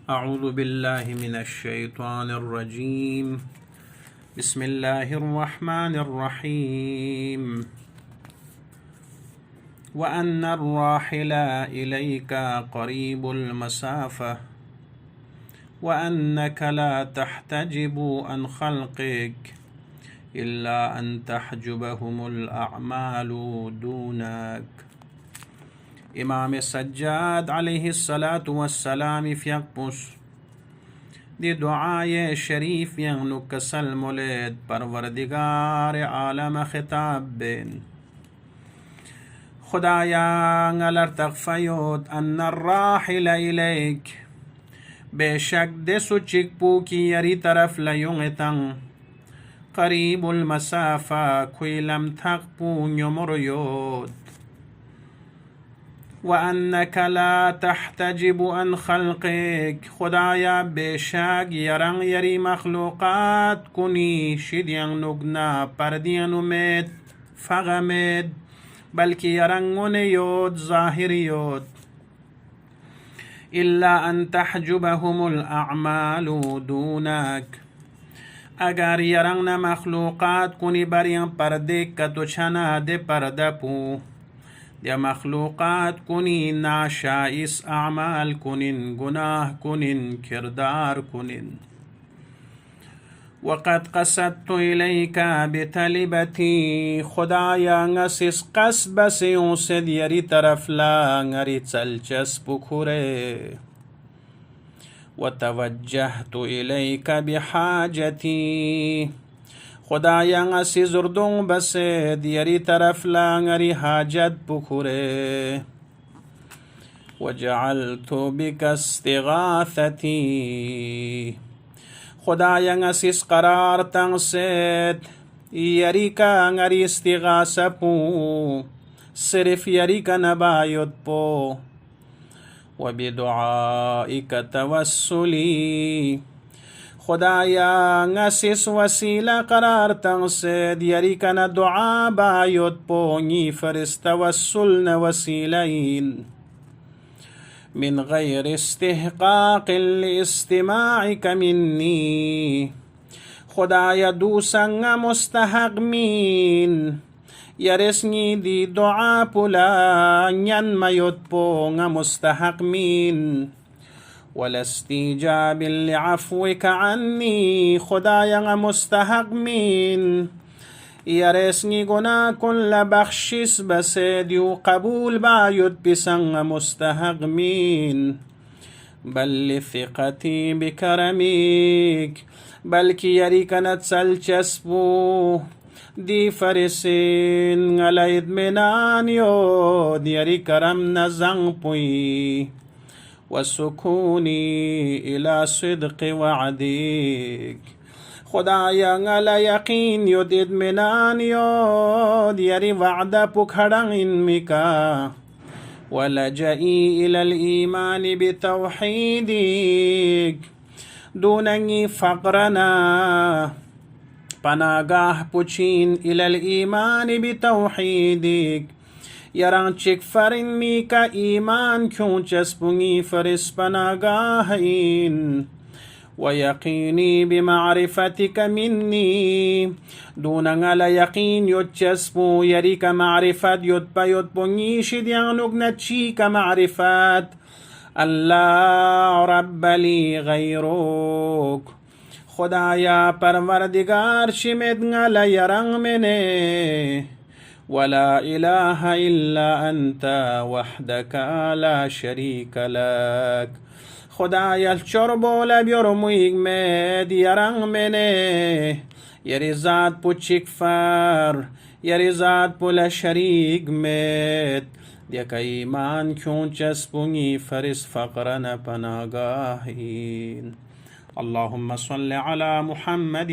أعوذ بالله من الشيطان الرجيم. بسم الله الرحمن الرحيم. وأن الراحل إليك قريب المسافة وأنك لا تحتجب عن خلقك إلا أن تحجبهم الأعمال دونك. امام سجاد علیہ الصلاة والسلام فیقپش دی دعای شریف ینو کسل مولد پروردگار عالم خطاب بین خدایا غلر تغفیود ان الراحل الیک بے شک دسو چک پو کی یری طرف لیونتن قریب المسافہ کوئی لم تغپو نمریود وأنك لا تحتجب عن خلقك خدایا بشاگ يران يري مخلوقات كني شديان نغنا پرديان امید فغمد بلکہ يران يود ظاهر يود إلا أن تحجبهم الأعمال دونك اگر يران مخلوقات كني بريان پردك کتو چنا دے پردپو یا مخلوقات کنین ناشائس اعمال کنین گناہ کنین کردار کنین. وقد قصدت إليك بتلبتي خدایا نسس قصب سيوسد يري طرف لا نري تلچسب كوري وتوجهت إليك بحاجتي خدایا نسی زردون بسید یری طرف لانگری حاجت بکره وجعلت بك استغاثتي خدایا نسیس قرار تنسید یری کا انگری استغاثه پو صرف یری کا نبایت پو وبدعائك توسلی خدایا نسیس وسیلہ قرار تنسید یری کن دعا بایت پونی فرست توسل وسیلین من غیر استحقاق لاستماعك منی خدایا دوسنگ مستحق مین یرسنی دی دعا پلا نین میت پونگ مستحق مین والاستجاب لعفوك عني خدایا مستحق مين يرسني گناه كل بخشش بسيدي وقبول بايد بسنگ مستحق مين بل لثقتي بكرمك بلكي يري كانت سلچسبو دي فرسين غليد منان يود يري كرم نزنگ پوي وسكوني إلى صدق وعدك خدایا على يقين يد اطمینان يود يري وعد پکھڑن انمكا ولجئي إلى الإيمان بتوحيدك دونني فقرنا پناگاہ پچین إلى الإيمان بتوحيدك یران چک فرن می کا ایمان کیوں چسپنگی فرس پناگاہین ویقینی بمعرفتک منی دوننگ علی یقین یود چسپو یری کا معرفت یود پا یود پنگی شدیانوگ نچی کا معرفت اللہ رب لی غیروک خدایا پروردگار شمد علی یرنگ منے ولا إله إلا أنت وحدك لا شريك لك خدایا الچربو لبیرمویگ مید یرنگ منه یری ذات پو چکفر یری ذات پو لشریک مید دیکا ایمان کیون چسپونگی فرس فقرن پناگاهین. اللهم صل على محمد